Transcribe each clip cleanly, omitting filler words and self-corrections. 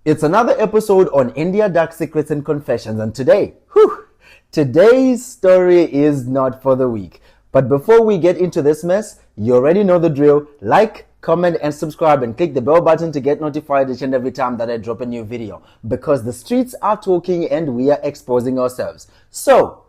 It's another episode on India Dark Secrets and Confessions, and today's story is not for the weak. But before we get into this mess, you already know the drill. Like, comment, and subscribe, and click the bell button to get notified each and every time that I drop a new video. Because the streets are talking and we are exposing ourselves. So,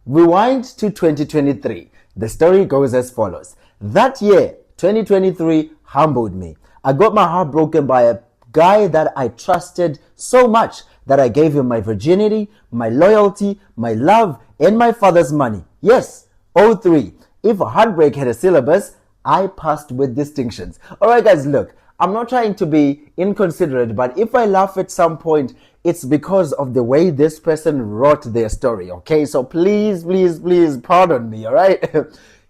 rewind to 2023. The story goes as follows. That year, 2023, humbled me. I got my heart broken by a guy that I trusted so much that I gave him my virginity, my loyalty, my love, and my father's money. Yes, all three. If heartbreak had a syllabus, I passed with distinctions. Alright guys, look, I'm not trying to be inconsiderate, but if I laugh at some point, it's because of the way this person wrote their story, okay? So please pardon me, alright?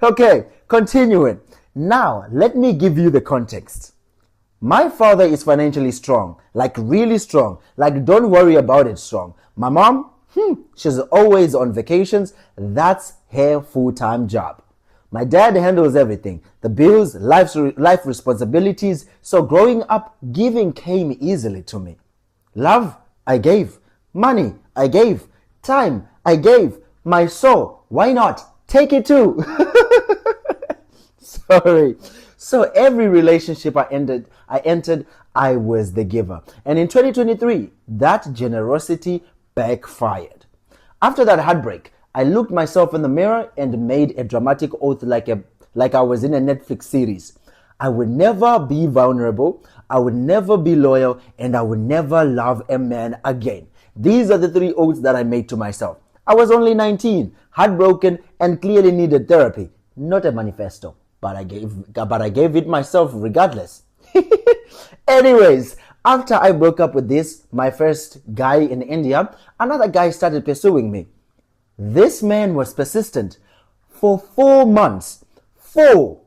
Okay, continuing. Now, let me give you the context. My father is financially strong, like really strong, like don't worry about it strong. My mom, she's always on vacations. That's her full-time job. My dad handles everything, the bills, life responsibilities. So growing up, giving came easily to me. Love, I gave. Money, I gave. Time, I gave. My soul, why not? Take it too. Sorry. So every relationship I entered, I was the giver. And in 2023, that generosity backfired. After that heartbreak, I looked myself in the mirror and made a dramatic oath like I was in a Netflix series. I would never be vulnerable, I would never be loyal, and I would never love a man again. These are the three oaths that I made to myself. I was only 19, heartbroken, and clearly needed therapy, not a manifesto. But I gave it myself regardless. Anyways, after I broke up with my first guy in India, another guy started pursuing me. This man was persistent for 4 months. 4.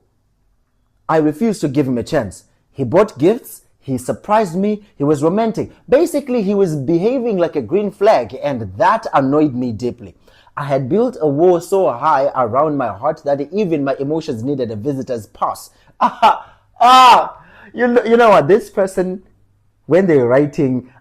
I refused to give him a chance. He bought gifts. He surprised me. He was romantic. Basically, he was behaving like a green flag, and that annoyed me deeply. I had built a wall so high around my heart that even my emotions needed a visitor's pass. You know what? This person, when they're writing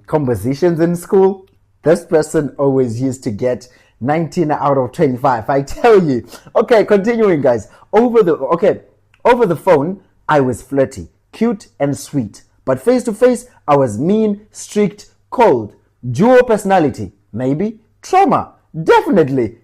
compositions in school, this person always used to get 19 out of 25. I tell you. Okay, continuing, guys. Over the phone, I was flirty, cute, and sweet. But face to face, I was mean, strict, cold. Dual personality, maybe. Trauma. Definitely.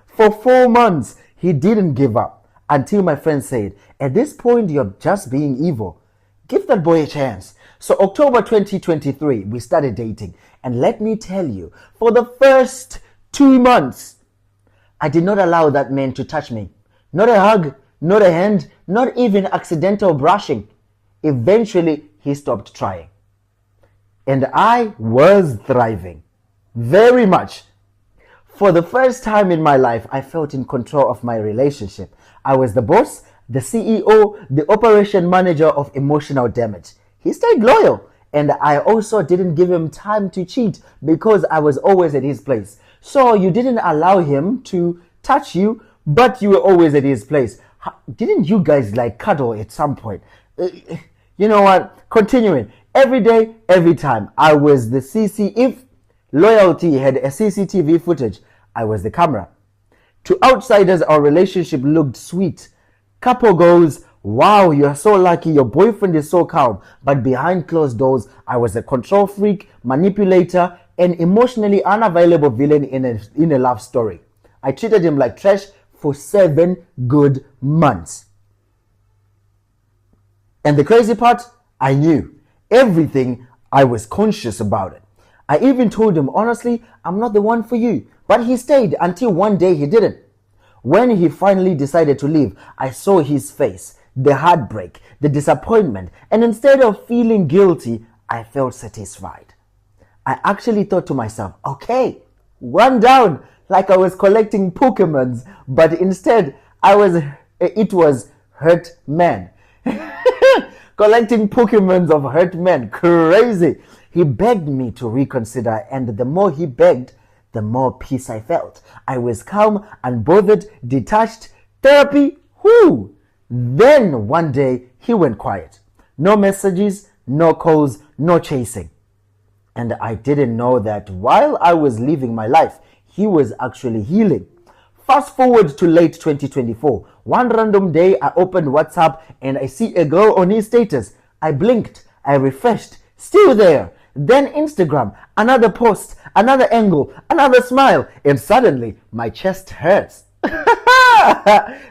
For 4 months, he didn't give up until my friend said, at this point, you're just being evil. Give that boy a chance. So October 2023, we started dating. And let me tell you, for the first 2 months, I did not allow that man to touch me. Not a hug, not a hand, not even accidental brushing. Eventually, he stopped trying. And I was thriving. Very much. For the first time in my life, I felt in control of my relationship. I was the boss, the CEO, the operation manager of emotional damage. He stayed loyal, and I also didn't give him time to cheat because I was always at his place. So you didn't allow him to touch you, but you were always at his place. Didn't you guys cuddle at some point? You know what? Continuing. Every day, every time, I was the CC. If loyalty had a CCTV footage, I was the camera. To outsiders, our relationship looked sweet. Couple goes, wow, you're so lucky, your boyfriend is so calm. But behind closed doors, I was a control freak, manipulator, and emotionally unavailable villain in a love story. I treated him like trash for 7 good months. And the crazy part, I knew everything. I was conscious about it. I even told him, honestly, I'm not the one for you. But he stayed until one day he didn't. When he finally decided to leave, I saw his face, the heartbreak, the disappointment, and instead of feeling guilty, I felt satisfied. I actually thought to myself, okay, one down, like I was collecting Pokemons, but instead it was hurt men. Collecting Pokemons of hurt men. Crazy. He begged me to reconsider, and the more he begged, the more peace I felt. I was calm, unbothered, detached. Therapy? Whoo! Then one day he went quiet. No messages, no calls, no chasing. And I didn't know that while I was living my life, he was actually healing. Fast forward to late 2024. One random day, I opened WhatsApp and I see a girl on his status. I blinked, I refreshed, still there. Then Instagram, another post, another angle, another smile, and suddenly my chest hurts.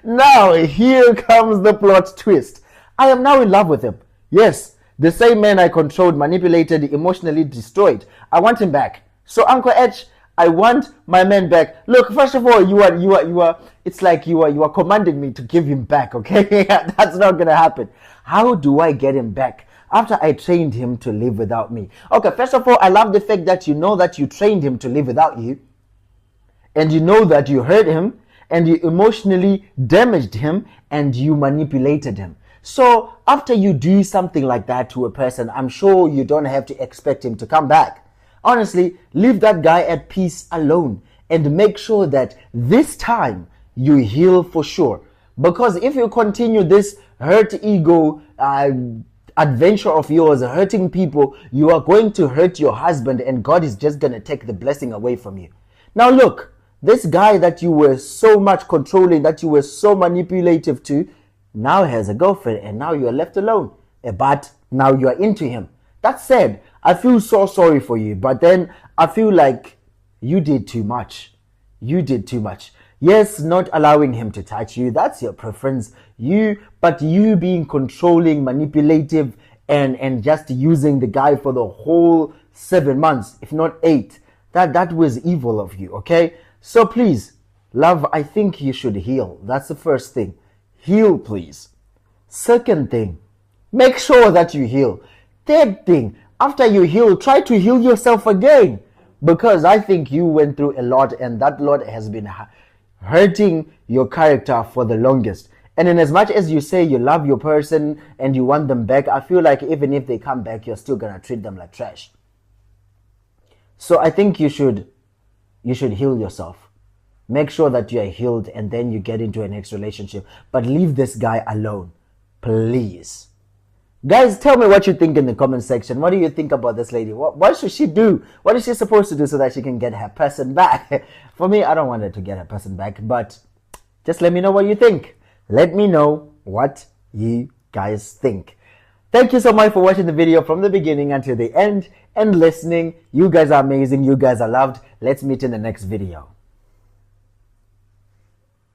Now here comes the plot twist. I am now in love with him. Yes, the same man I controlled, manipulated, emotionally destroyed. I want him back. So Uncle H, I want my man back. Look, first of all, you are. It's like you are commanding me to give him back. Okay, that's not gonna happen. How do I get him back after I trained him to live without me? Okay, first of all, I love the fact that you know that you trained him to live without you, and you know that you hurt him, and you emotionally damaged him, and you manipulated him. So after you do something like that to a person, I'm sure you don't have to expect him to come back. Honestly, leave that guy at peace alone and make sure that this time you heal for sure. Because if you continue this hurt ego adventure of yours, hurting people, you are going to hurt your husband and God is just going to take the blessing away from you. Now look, this guy that you were so much controlling, that you were so manipulative to, now has a girlfriend and now you are left alone. But now you are into him. That said, I feel so sorry for you, but then I feel like you did too much. You did too much. Yes, not allowing him to touch you, that's your preference. But you being controlling, manipulative, and just using the guy for the whole 7 months, if not 8, that was evil of you, okay? So please, love, I think you should heal. That's the first thing. Heal, please. Second thing, make sure that you heal. Third thing, after you heal, try to heal yourself again. Because I think you went through a lot and that lot has been hurting your character for the longest. And in as much as you say you love your person and you want them back, I feel like even if they come back, you're still going to treat them like trash. So I think you should heal yourself. Make sure that you are healed and then you get into a next relationship. But leave this guy alone. Please. Guys, tell me what you think in the comment section. What do you think about this lady? What should she do? What is she supposed to do so that she can get her person back? For me, I don't want her to get her person back, but just let me know what you think. Let me know what you guys think. Thank you so much for watching the video from the beginning until the end and listening. You guys are amazing. You guys are loved. Let's meet in the next video.